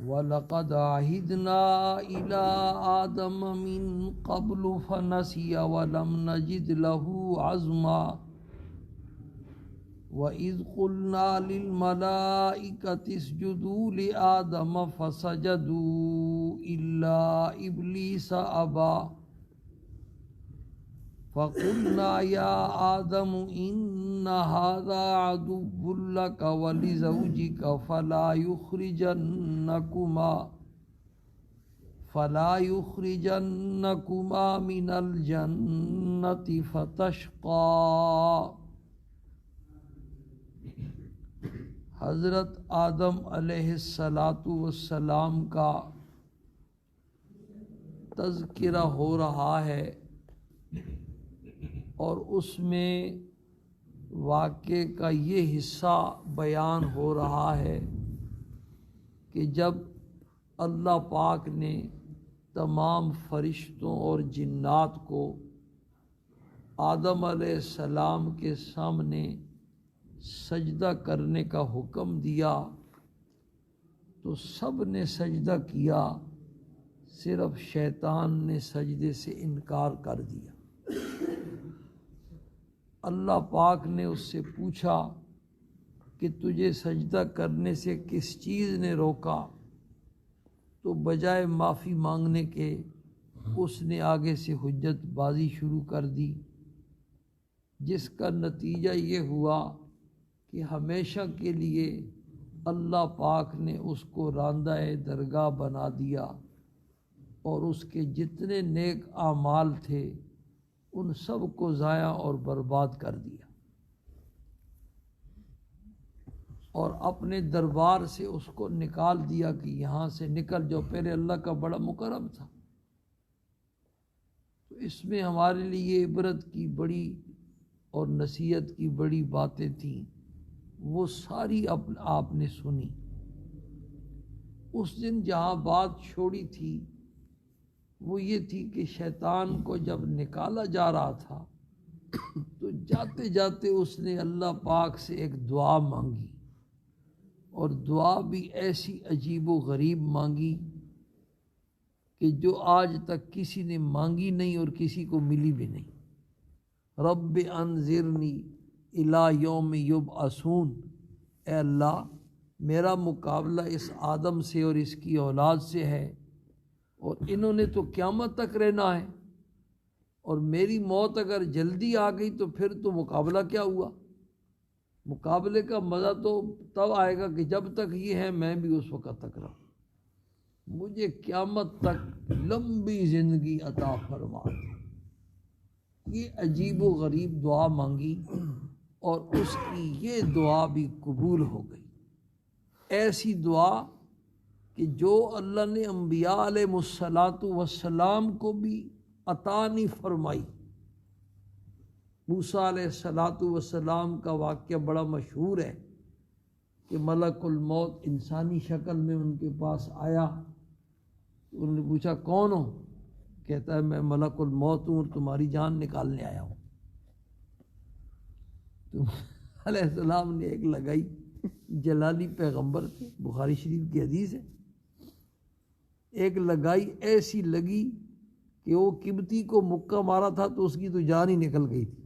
وَلَقَدْ عَهِدْنَا إِلَىٰ آدَمَ مِن قَبْلُ فَنَسِيَ وَلَمْ نَجِدْ لَهُ عَزْمًا وَإِذْ قُلْنَا لِلْمَلَائِكَةِ اسْجُدُوا لِآدَمَ فَسَجَدُوا إِلَّا إِبْلِيسَ أَبَىٰ فَقُلْنَا يَا آدَمُ إِنَّ هَٰذَا عَدُوٌّ لَّكَ وَلِزَوْجِكَ فَلَا يُخْرِجَنَّكُمَا مِنَ الْجَنَّةِ فَتَشْقَىٰ۔ حضرت آدم علیہ السلام کا تذکرہ ہو رہا ہے، اور اس میں واقعے کا یہ حصہ بیان ہو رہا ہے کہ جب اللہ پاک نے تمام فرشتوں اور جنات کو آدم علیہ السلام کے سامنے سجدہ کرنے کا حکم دیا تو سب نے سجدہ کیا، صرف شیطان نے سجدے سے انکار کر دیا۔ اللہ پاک نے اس سے پوچھا کہ تجھے سجدہ کرنے سے کس چیز نے روکا؟ تو بجائے معافی مانگنے کے اس نے آگے سے حجت بازی شروع کر دی، جس کا نتیجہ یہ ہوا کہ ہمیشہ کے لیے اللہ پاک نے اس کو راندہ درگاہ بنا دیا، اور اس کے جتنے نیک اعمال تھے ان سب کو ضائع اور برباد کر دیا، اور اپنے دربار سے اس کو نکال دیا کہ یہاں سے نکل جو پہلے اللہ کا بڑا مکرم تھا۔ تو اس میں ہمارے لیے عبرت کی بڑی اور نصیحت کی بڑی باتیں تھیں، وہ ساری آپ نے سنی۔ اس دن جہاں بات چھوڑی تھی وہ یہ تھی کہ شیطان کو جب نکالا جا رہا تھا تو جاتے جاتے اس نے اللہ پاک سے ایک دعا مانگی، اور دعا بھی ایسی عجیب و غریب مانگی کہ جو آج تک کسی نے مانگی نہیں اور کسی کو ملی بھی نہیں۔ رب انذرنی الی یوم یبعثون، اے اللہ میرا مقابلہ اس آدم سے اور اس کی اولاد سے ہے، اور انہوں نے تو قیامت تک رہنا ہے، اور میری موت اگر جلدی آ گئی تو پھر تو مقابلہ کیا ہوا؟ مقابلے کا مزہ تو تب آئے گا کہ جب تک یہ ہے میں بھی اس وقت تک رہوں، مجھے قیامت تک لمبی زندگی عطا فرما۔ یہ عجیب و غریب دعا مانگی، اور اس کی یہ دعا بھی قبول ہو گئی۔ ایسی دعا کہ جو اللہ نے انبیاء علیہ السلام کو بھی عطا نہیں فرمائی۔ موسیٰ علیہ السلام کا واقعہ بڑا مشہور ہے کہ ملک الموت انسانی شکل میں ان کے پاس آیا، انہوں نے پوچھا کون ہو؟ کہتا ہے میں ملک الموت ہوں اور تمہاری جان نکالنے آیا ہوں۔ تو علیہ السلام نے ایک لگائی، جلالی پیغمبر تھے، بخاری شریف کی حدیث ہے، ایک لگائی ایسی لگی کہ وہ قبطی کو مکہ مارا تھا تو اس کی تو جان ہی نکل گئی تھی،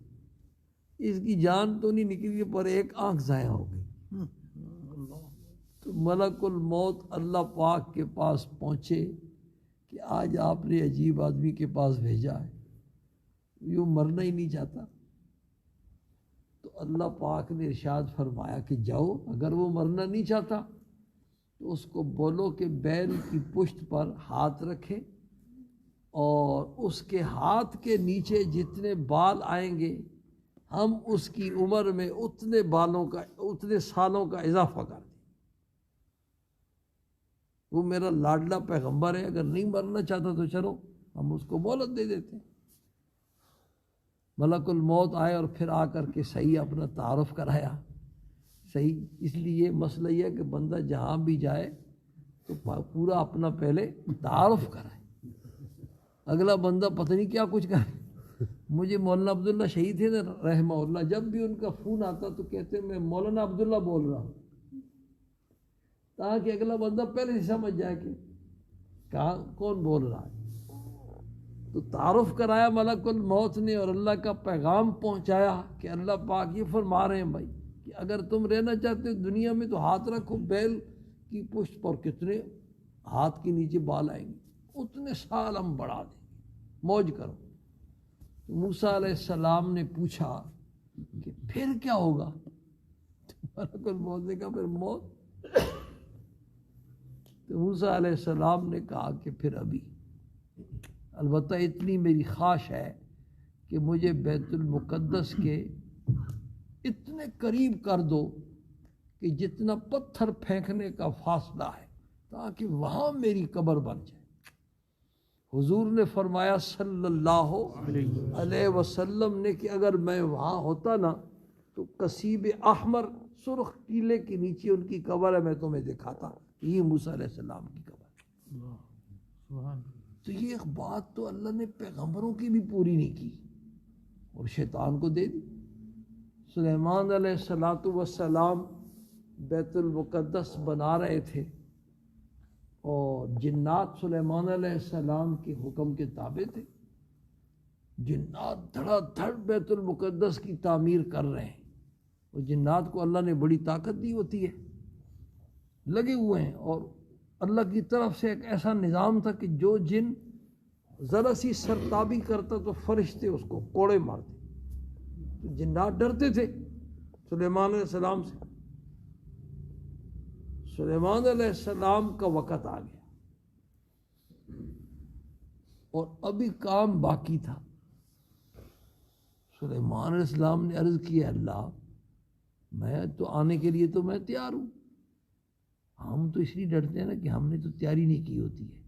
اس کی جان تو نہیں نکلی پر ایک آنکھ ضائع ہو گئی۔ تو ملک الموت اللہ پاک کے پاس پہنچے کہ آج آپ نے عجیب آدمی کے پاس بھیجا ہے، یوں مرنا ہی نہیں چاہتا۔ تو اللہ پاک نے ارشاد فرمایا کہ جاؤ، اگر وہ مرنا نہیں چاہتا تو اس کو بولو کہ بیل کی پشت پر ہاتھ رکھے، اور اس کے ہاتھ کے نیچے جتنے بال آئیں گے ہم اس کی عمر میں اتنے سالوں کا اضافہ کر دیں۔ وہ میرا لاڈلا پیغمبر ہے، اگر نہیں مرنا چاہتا تو چلو ہم اس کو مہلت دے دیتے ہیں۔ ملک الموت آئے اور پھر آ کر کے صحیح اپنا تعارف کرایا۔ صحیح اس لیے مسئلہ یہ ہے کہ بندہ جہاں بھی جائے تو پورا اپنا پہلے تعارف کرائے، اگلا بندہ پتہ نہیں کیا کچھ کرے۔ مجھے مولانا عبداللہ شہید تھے نا رحمہ اللہ، جب بھی ان کا فون آتا تو کہتے میں مولانا عبداللہ بول رہا ہوں، تاکہ اگلا بندہ پہلے سے سمجھ جائے کہ کہاں کون بول رہا ہے. تو تعارف کرایا ملک الموت نے اور اللہ کا پیغام پہنچایا کہ اللہ پاک یہ فرما رہے ہیں بھائی کہ اگر تم رہنا چاہتے ہو دنیا میں تو ہاتھ رکھو بیل کی پشت پر، کتنے ہاتھ کے نیچے بال آئیں گے، اتنے سال ہم بڑھا دیں گے، موج کرو. موسیٰ علیہ السلام نے پوچھا کہ پھر کیا ہوگا؟ ملک الموت نے کہا پھر موت. تو موسیٰ علیہ السلام نے کہا کہ پھر ابھی، البتہ اتنی میری خواہش ہے کہ مجھے بیت المقدس کے اتنے قریب کر دو کہ جتنا پتھر پھینکنے کا فاصلہ ہے تاکہ وہاں میری قبر بن جائے. حضور نے فرمایا صلی اللہ علیہ وسلم نے کہ اگر میں وہاں ہوتا نا تو کسیب احمر سرخ ٹیلے کے نیچے ان کی قبر ہے، میں تمہیں دکھاتا، یہ موسیٰ علیہ السلام کی قبر ہے. تو یہ ایک بات تو اللہ نے پیغمبروں کی بھی پوری نہیں کی اور شیطان کو دے دی. سلیمان علیہ السلام بیت المقدس بنا رہے تھے اور جنات سلیمان علیہ السلام کے حکم کے تابع تھے. جنات دھڑا دھڑ بیت المقدس کی تعمیر کر رہے ہیں، اور جنات کو اللہ نے بڑی طاقت دی ہوتی ہے، لگے ہوئے ہیں. اور اللہ کی طرف سے ایک ایسا نظام تھا کہ جو جن ذرا سی سرتابی کرتا تو فرشتے اس کو کوڑے مارتے. تو جنات ڈرتے تھے سلیمان علیہ السلام سے. سلیمان علیہ السلام کا وقت آ گیا اور ابھی کام باقی تھا. سلیمان علیہ السلام نے عرض کیا اللہ میں تو آنے کے لیے تو میں تیار ہوں، ہم تو اس لیے ڈرتے ہیں نا کہ ہم نے تو تیاری نہیں کی ہوتی ہے.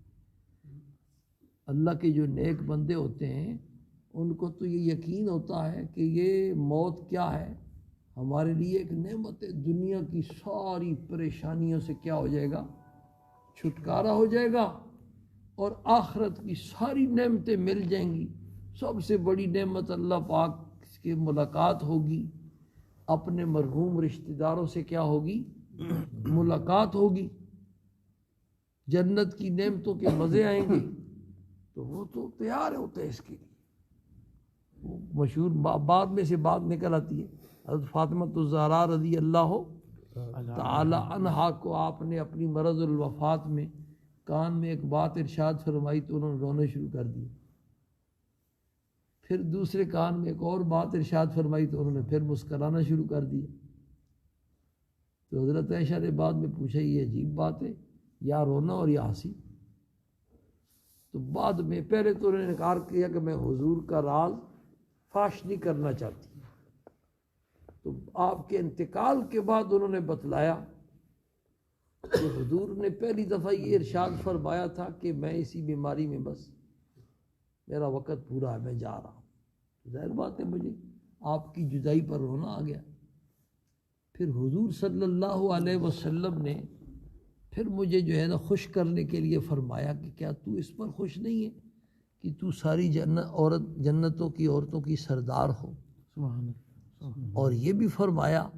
اللہ کے جو نیک بندے ہوتے ہیں ان کو تو یہ یقین ہوتا ہے کہ یہ موت کیا ہے ہمارے لیے ایک نعمت ہے، دنیا کی ساری پریشانیوں سے کیا ہو جائے گا، چھٹکارا ہو جائے گا اور آخرت کی ساری نعمتیں مل جائیں گی. سب سے بڑی نعمت اللہ پاک کی ملاقات ہوگی، اپنے مرحوم رشتہ داروں سے کیا ہوگی، ملاقات ہوگی، جنت کی نعمتوں کے مزے آئیں گے. تو وہ تو تیار ہوتے ہیں اس کے لیے. وہ مشہور بعد میں سے بات نکل آتی ہے، حضرت فاطمہ الزہرا رضی اللہ تعالی عنہا کو آپ نے اپنی مرض الوفات میں کان میں ایک بات ارشاد فرمائی تو انہوں نے رونا شروع کر دیا. پھر دوسرے کان میں ایک اور بات ارشاد فرمائی تو انہوں نے پھر مسکرانا شروع کر دیا. تو حضرت عائشہ نے بعد میں پوچھا یہ عجیب بات ہے، یا رونا اور یا ہنسی؟ تو بعد میں پہلے تو انہوں نے انکار کیا کہ میں حضور کا راز فاش نہیں کرنا چاہتی. تو آپ کے انتقال کے بعد انہوں نے بتلایا کہ حضور نے پہلی دفعہ یہ ارشاد فرمایا تھا کہ میں اسی بیماری میں بس میرا وقت پورا ہے، میں جا رہا ہوں. ظاہر بات ہے مجھے آپ کی جدائی پر رونا آ گیا. پھر حضور صلی اللہ علیہ وسلم نے پھر مجھے جو ہے نا خوش کرنے کے لیے فرمایا کہ کیا تو اس پر خوش نہیں ہے کہ تو ساری جنتوں کی عورتوں کی سردار ہو. اور یہ بھی فرمایا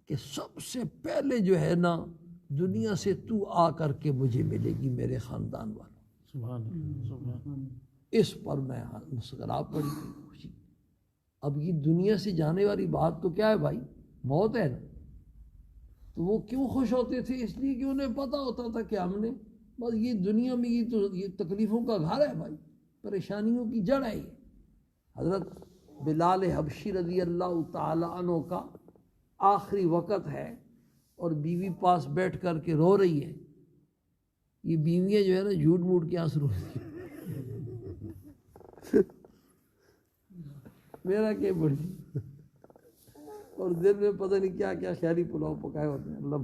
کہ سب سے پہلے جو ہے نا دنیا سے تو آ کر کے مجھے ملے گی میرے خاندان والوں. اس پر میں مسکرا پڑی تھی خوشی. اب یہ دنیا سے جانے والی بات تو کیا ہے بھائی، موت ہے نا. تو وہ کیوں خوش ہوتے تھے؟ اس لیے کہ انہیں پتہ ہوتا تھا کہ ہم نے بس یہ دنیا میں یہ تکلیفوں کا گھر ہے بھائی، پریشانیوں کی جڑ ہے. یہ حضرت بلال حبشی رضی اللہ تعالی عنہ کا آخری وقت ہے اور بیوی پاس بیٹھ کر کے رو رہی ہے. یہ بیویاں جو ہے نا جھوٹ موٹ کے آنسو رو رہی ہیں. میرا کیا بڑی اور دل میں پتہ نہیں کیا کیا خیالی پلاؤ پکائے ہوتے ہیں اللہ.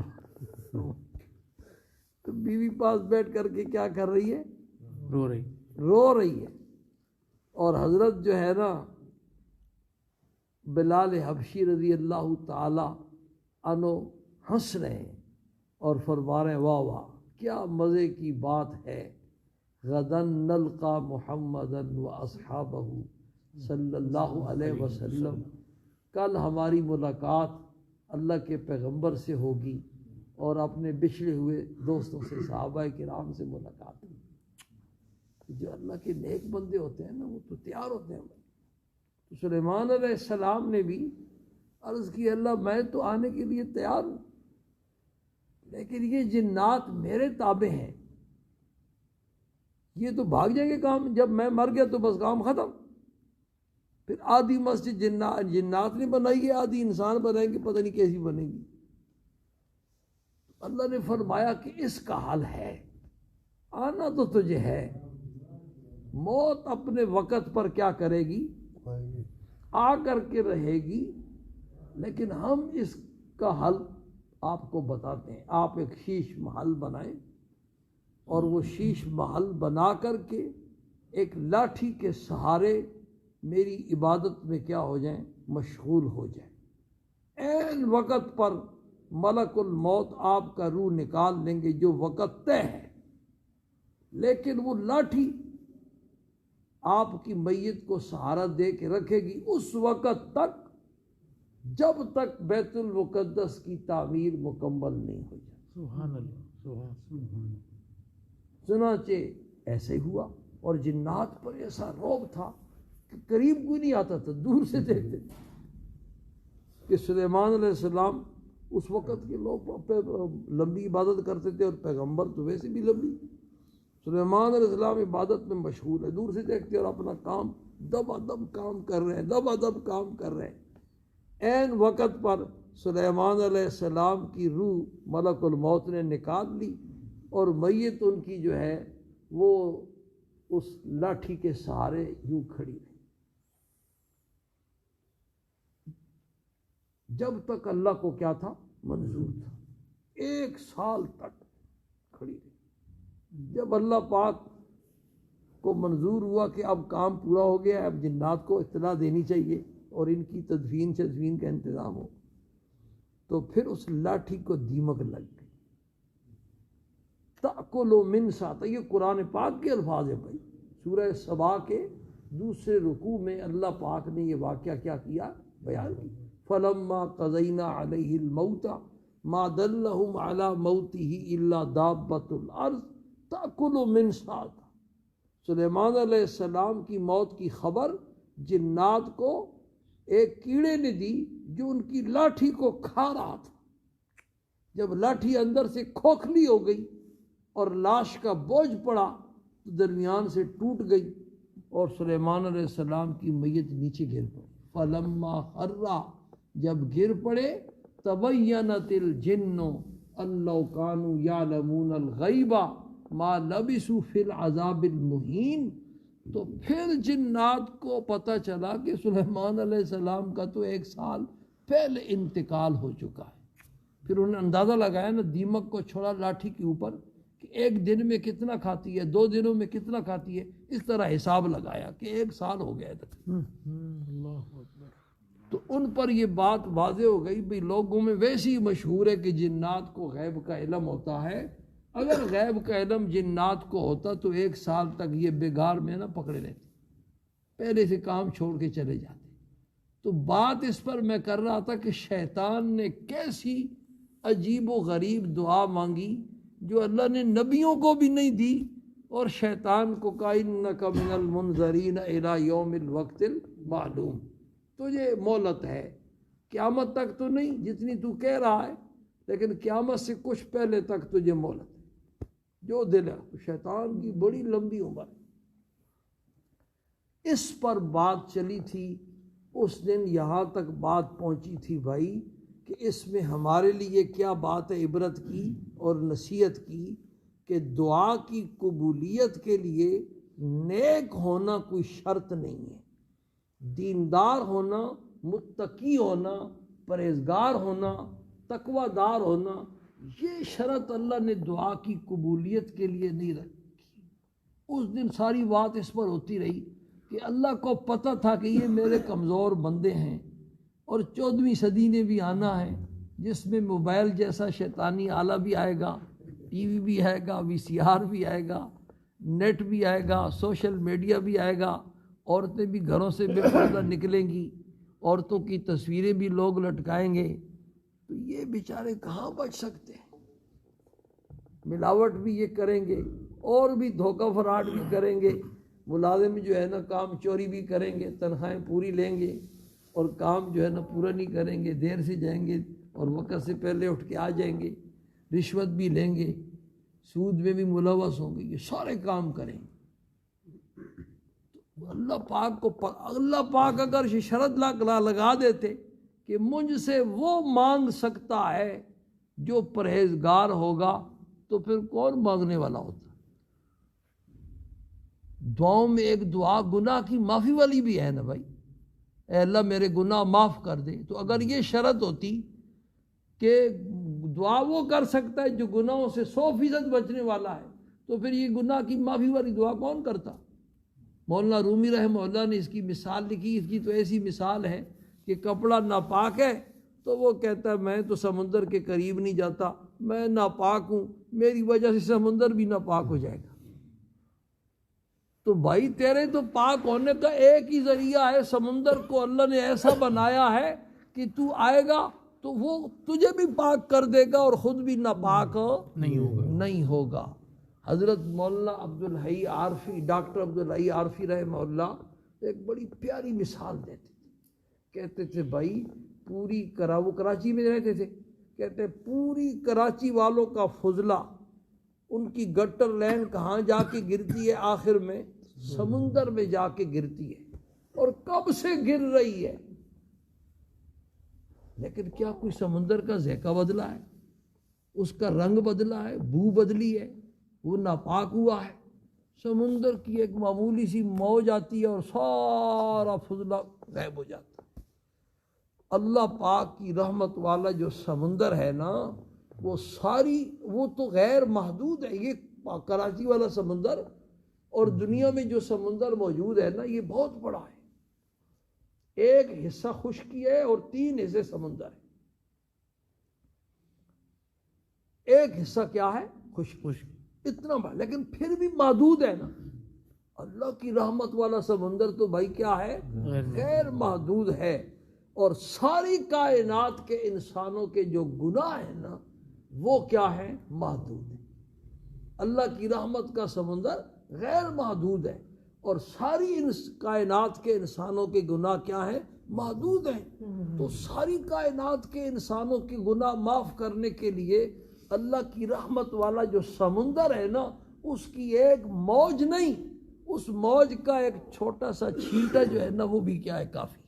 تو بیوی پاس بیٹھ کر کے کیا کر رہی ہے، رو رہی ہے. اور حضرت جو ہے نا بلال حبشی رضی اللہ تعالی عنہ ہنس رہے ہیں اور فرما رہے ہیں واہ واہ کیا مزے کی بات ہے، غدن نلقا محمدً و اصحابہ صلی اللہ علیہ وسلم، کل ہماری ملاقات اللہ کے پیغمبر سے ہوگی اور اپنے بچھڑے ہوئے دوستوں سے، صحابہ کرام سے ملاقات ہوئی۔ جو اللہ کے نیک بندے ہوتے ہیں نا وہ تو تیار ہوتے ہیں۔ تو سلیمان علیہ السلام نے بھی عرض کی اللہ میں تو آنے کے لیے تیار ہوں، لیکن یہ جنات میرے تابع ہیں، یہ تو بھاگ جائیں گے کام، جب میں مر گیا تو بس کام ختم۔ پھر آدھی مسجد جنات نے بنائی ہے، آدھی انسان بنائیں گے، پتہ نہیں کیسی بنے گی۔ اللہ نے فرمایا کہ اس کا حل ہے، آنا تو تجھے ہے، موت اپنے وقت پر کیا کرے گی، آ کر کے رہے گی، لیکن ہم اس کا حل آپ کو بتاتے ہیں۔ آپ ایک شیش محل بنائیں اور وہ شیش محل بنا کر کے ایک لاٹھی کے سہارے میری عبادت میں کیا ہو جائیں، مشغول ہو جائیں۔ عین وقت پر ملک الموت آپ کا روح نکال لیں گے جو وقت طے ہے، لیکن وہ لاٹھی آپ کی میت کو سہارا دے کے رکھے گی اس وقت تک جب تک بیت المقدس کی تعمیر مکمل نہیں ہو جائے۔ سبحان اللہ، سبحان۔ چنانچہ ایسے ہوا، اور جنات پر ایسا رعب تھا کہ قریب کوئی نہیں آتا تھا، دور سے دیکھتے تھے کہ سلیمان علیہ السلام اس وقت کے لوگ لمبی عبادت کرتے تھے، اور پیغمبر تو ویسے بھی لمبی۔ سلیمان علیہ السلام عبادت میں مشغول ہے، دور سے دیکھتے اور اپنا کام دب کام کر رہے ہیں، دب کام کر رہے ہیں۔ عین وقت پر سلیمان علیہ السلام کی روح ملک الموت نے نکال لی، اور میت ان کی جو ہے وہ اس لاٹھی کے سہارے یوں کھڑی رہی جب تک اللہ کو کیا تھا، منظور تھا۔ 1 سال تک کھڑی رہی۔ جب اللہ پاک کو منظور ہوا کہ اب کام پورا ہو گیا ہے، اب جنات کو اطلاع دینی چاہیے اور ان کی تدفین کا انتظام ہو، تو پھر اس لاٹھی کو دیمک لگ گئی۔ تأکل من ساتا، یہ قرآن پاک کے الفاظ ہیں بھائی، سورہ سبا کے دوسرے رکوع میں اللہ پاک نے یہ واقعہ کیا کیا، بیان کیا۔ فلما قضینا علیہ الموت ما دلہم علی موتہ الا دابۃ الارض تأکل من ساتا۔ سلیمان علیہ السلام کی موت کی خبر جنات کو ایک کیڑے نے دی جو ان کی لاٹھی کو کھا رہا تھا۔ جب لاٹھی اندر سے کھوکھلی ہو گئی اور لاش کا بوجھ پڑا تو درمیان سے ٹوٹ گئی، اور سلیمان علیہ السلام کی میت نیچے گر پڑی۔ فلما خرّا، جب گر پڑے، تبینت الجن ان لو کانوا یعلمون الغیب ما لبثوا فی العذاب المہین، تو پھر جنات کو پتہ چلا کہ سلیمان علیہ السلام کا تو 1 سال پہلے انتقال ہو چکا ہے۔ پھر انہوں نے اندازہ لگایا نا، دیمک کو چھوڑا لاٹھی کے اوپر کہ 1 دن میں کتنا کھاتی ہے، 2 دنوں میں کتنا کھاتی ہے، اس طرح حساب لگایا کہ 1 سال ہو گیا تک۔ اللہ اکبر۔ تو ان پر یہ بات واضح ہو گئی، بھئی لوگوں میں ویسے ہی مشہور ہے کہ جنات کو غیب کا علم ہوتا ہے۔ اگر غیب کا علم جنات کو ہوتا تو 1 سال تک یہ بگار میں نہ پکڑے رہتے، پہلے سے کام چھوڑ کے چلے جاتے۔ تو بات اس پر میں کر رہا تھا کہ شیطان نے کیسی عجیب و غریب دعا مانگی جو اللہ نے نبیوں کو بھی نہیں دی، اور شیطان کو کہا انک من المنظرین الی یوم الوقت المعلوم، تجھے مہلت ہے، قیامت تک تو نہیں جتنی تو کہہ رہا ہے، لیکن قیامت سے کچھ پہلے تک تجھے مہلت ہے، جو دل ہے۔ شیطان کی بڑی لمبی عمر، اس پر بات چلی تھی اس دن، یہاں تک بات پہنچی تھی بھائی کہ اس میں ہمارے لیے کیا بات ہے عبرت کی اور نصیحت کی، کہ دعا کی قبولیت کے لیے نیک ہونا کوئی شرط نہیں ہے، دیندار ہونا، متقی ہونا، پرہیزگار ہونا، تقوی دار ہونا، یہ شرط اللہ نے دعا کی قبولیت کے لیے نہیں رکھی۔ اس دن ساری بات اس پر ہوتی رہی کہ اللہ کو پتہ تھا کہ یہ میرے کمزور بندے ہیں، اور 14ویں صدی نے بھی آنا ہے جس میں موبائل جیسا شیطانی آلہ بھی آئے گا، ٹی وی بھی آئے گا، VCR بھی آئے گا، نیٹ بھی آئے گا، سوشل میڈیا بھی آئے گا، عورتیں بھی گھروں سے بے پردہ نکلیں گی، عورتوں کی تصویریں بھی لوگ لٹکائیں گے، تو یہ بیچارے کہاں بچ سکتے ہیں۔ ملاوٹ بھی یہ کریں گے اور بھی دھوکہ فراڈ بھی کریں گے، ملازم جو ہے نا کام چوری بھی کریں گے، تنخواہیں پوری لیں گے اور کام جو ہے نا پورا نہیں کریں گے، دیر سے جائیں گے اور وقت سے پہلے اٹھ کے آ جائیں گے، رشوت بھی لیں گے، سود میں بھی ملوث ہوں گے، یہ سارے کام کریں گے۔ تو اللہ پاک اگر شرط لگا دیتے کہ مجھ سے وہ مانگ سکتا ہے جو پرہیزگار ہوگا، تو پھر کون مانگنے والا ہوتا؟ دعاؤں میں ایک دعا گناہ کی معافی والی بھی ہے نا بھائی، اے اللہ میرے گناہ معاف کر دے۔ تو اگر یہ شرط ہوتی کہ دعا وہ کر سکتا ہے جو گناہوں سے 100% بچنے والا ہے، تو پھر یہ گناہ کی معافی والی دعا کون کرتا؟ مولانا رومی رحمہ اللہ نے اس کی مثال لکھی، اس کی تو ایسی مثال ہے کہ کپڑا ناپاک ہے تو وہ کہتا ہے میں تو سمندر کے قریب نہیں جاتا، میں ناپاک ہوں، میری وجہ سے سمندر بھی ناپاک ہو جائے گا۔ تو بھائی تیرے تو پاک ہونے کا ایک ہی ذریعہ ہے، سمندر کو اللہ نے ایسا بنایا ہے کہ تو آئے گا تو وہ تجھے بھی پاک کر دے گا اور خود بھی ناپاک نہیں ہوگا۔ حضرت مولانا عبدالحی عارفی، ڈاکٹر عبدالحی عارفی رحمہ اللہ ایک بڑی پیاری مثال دیتے تھے، کہتے تھے بھائی پوری وہ کراچی میں رہتے تھے، کہتے پوری کراچی والوں کا فضلہ ان کی گٹر لائن کہاں جا کے گرتی ہے؟ آخر میں سمندر میں جا کے گرتی ہے، اور کب سے گر رہی ہے، لیکن کیا کوئی سمندر کا ذائقہ بدلا ہے؟ اس کا رنگ بدلا ہے؟ بو بدلی ہے؟ وہ ناپاک ہوا ہے؟ سمندر کی ایک معمولی سی موج آتی ہے اور سارا فضلہ غائب ہو جاتا ہے۔ اللہ پاک کی رحمت والا جو سمندر ہے نا، وہ تو غیر محدود ہے۔ یہ کراچی والا سمندر اور دنیا میں جو سمندر موجود ہے نا، یہ بہت بڑا ہے۔ ایک حصہ خشکی ہے اور 3 حصے سمندر ہے۔ ایک حصہ کیا ہے؟ خشکی، اتنا بڑا، لیکن پھر بھی محدود ہے نا۔ اللہ کی رحمت والا سمندر تو بھائی کیا ہے؟ غیر محدود ہے۔ اور ساری کائنات کے انسانوں کے جو گناہ ہیں نا، وہ کیا ہے؟ محدود ہے۔ اللہ کی رحمت کا سمندر غیر محدود ہے اور ساری کائنات کے انسانوں کے گناہ کیا ہیں؟ محدود ہیں۔ تو ساری کائنات کے انسانوں کے گناہ معاف کرنے کے لیے اللہ کی رحمت والا جو سمندر ہے نا، اس کی ایک موج نہیں، اس موج کا ایک چھوٹا سا چھینٹا جو ہے نا، وہ بھی کیا ہے؟ کافی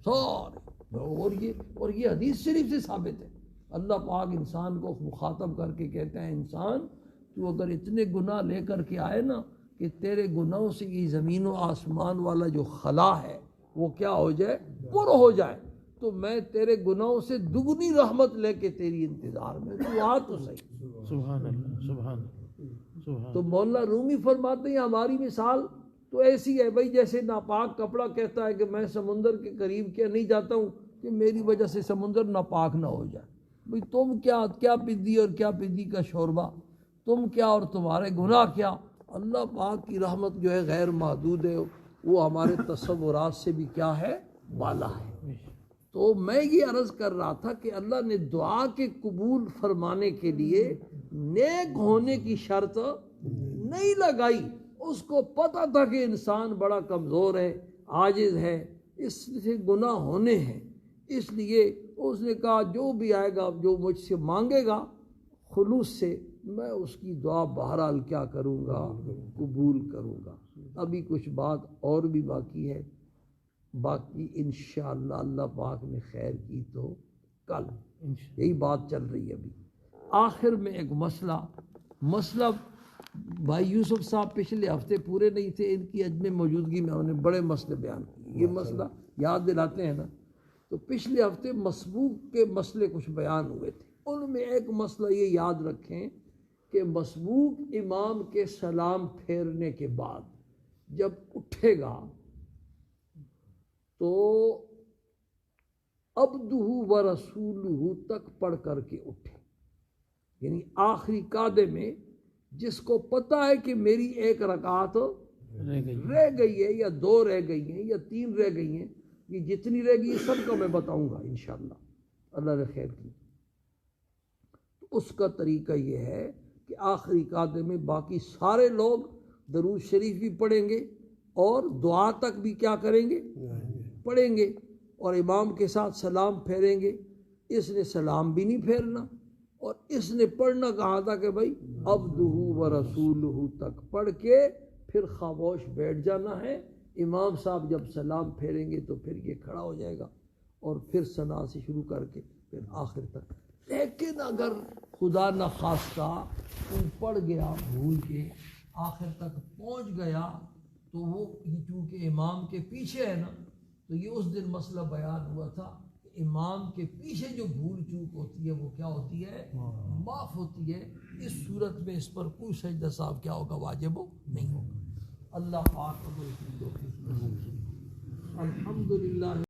سارے۔ اور یہ حدیث شریف سے ثابت ہے۔ اللہ پاک انسان کو مخاطب کر کے کہتے ہیں انسان تو اگر اتنے گناہ لے کر کے آئے نا کہ تیرے گناہوں سے یہ زمین و آسمان والا جو خلا ہے وہ کیا ہو جائے؟ پر ہو جائے، تو میں تیرے گناہوں سے دگنی رحمت لے کے تیری انتظار میں، تو آ تو صحیح۔ سبحان اللہ، سبحان اللہ۔ تو مولانا رومی فرماتے ہیں ہماری مثال تو ایسی ہے بھائی، جیسے ناپاک کپڑا کہتا ہے کہ میں سمندر کے قریب کیا نہیں جاتا ہوں کہ میری وجہ سے سمندر ناپاک نہ ہو جائے۔ بھائی تم کیا پدی اور کیا پدی کا شوربہ، تم کیا اور تمہارے گناہ کیا۔ اللہ پاک کی رحمت جو ہے غیر محدود ہے، وہ ہمارے تصورات سے بھی کیا ہے؟ بالا ہے۔ تو میں یہ عرض کر رہا تھا کہ اللہ نے دعا کے قبول فرمانے کے لیے نیک ہونے کی شرط نہیں لگائی۔ اس کو پتہ تھا کہ انسان بڑا کمزور ہے، عاجز ہے، اس سے گناہ ہونے ہیں، اس لیے اس نے کہا جو بھی آئے گا، جو مجھ سے مانگے گا خلوص سے، میں اس کی دعا بہرحال کیا کروں گا؟ قبول کروں گا۔ ابھی کچھ بات اور بھی باقی ہے، باقی انشاءاللہ اللہ پاک نے خیر کی تو کل، یہی بات چل رہی ہے ابھی۔ آخر میں ایک مسئلہ بھائی یوسف صاحب پچھلے ہفتے پورے نہیں تھے، ان کی عدم موجودگی میں انہوں نے بڑے مسئلے بیان کیے۔ یہ مسئلہ یاد دلاتے ہیں نا، تو پچھلے ہفتے مسبوق کے مسئلے کچھ بیان ہوئے تھے، ان میں ایک مسئلہ یہ یاد رکھیں کہ مسبوق امام کے سلام پھیرنے کے بعد جب اٹھے گا تو عبدہ و رسولہ تک پڑھ کر کے اٹھے، یعنی آخری قعدے میں جس کو پتہ ہے کہ میری ایک رکعت رہ گئی ہے یا 2 رہ گئی ہیں یا 3 رہ گئی ہیں، یہ جتنی رہ گئی سب کو میں بتاؤں گا انشاءاللہ، اللہ نے خیر کی۔ اس کا طریقہ یہ ہے کہ آخری رکعت میں باقی سارے لوگ درود شریف بھی پڑھیں گے اور دعا تک بھی کیا کریں گے، پڑھیں گے، اور امام کے ساتھ سلام پھیریں گے۔ اس نے سلام بھی نہیں پھیرنا، اور اس نے پڑھنا کہا تھا کہ بھائی عبدہ و رسولہ تک پڑھ کے پھر خاموش بیٹھ جانا ہے۔ امام صاحب جب سلام پھیریں گے تو پھر یہ کھڑا ہو جائے گا اور پھر ثنا سے شروع کر کے پھر آخر تک۔ لیکن اگر خدا نخواستہ تو پڑھ گیا بھول کے آخر تک پہنچ گیا تو وہ چونکہ امام کے پیچھے ہے نا، تو یہ اس دن مسئلہ بیان ہوا تھا کہ امام کے پیچھے جو بھول چوک ہوتی ہے وہ کیا ہوتی ہے، معاف ہوتی ہے۔ اس صورت میں اس پر کوئی سجدہ صاحب کیا ہوگا، واجب نہیں ہوگا۔ اللہ پاک الحمدللہ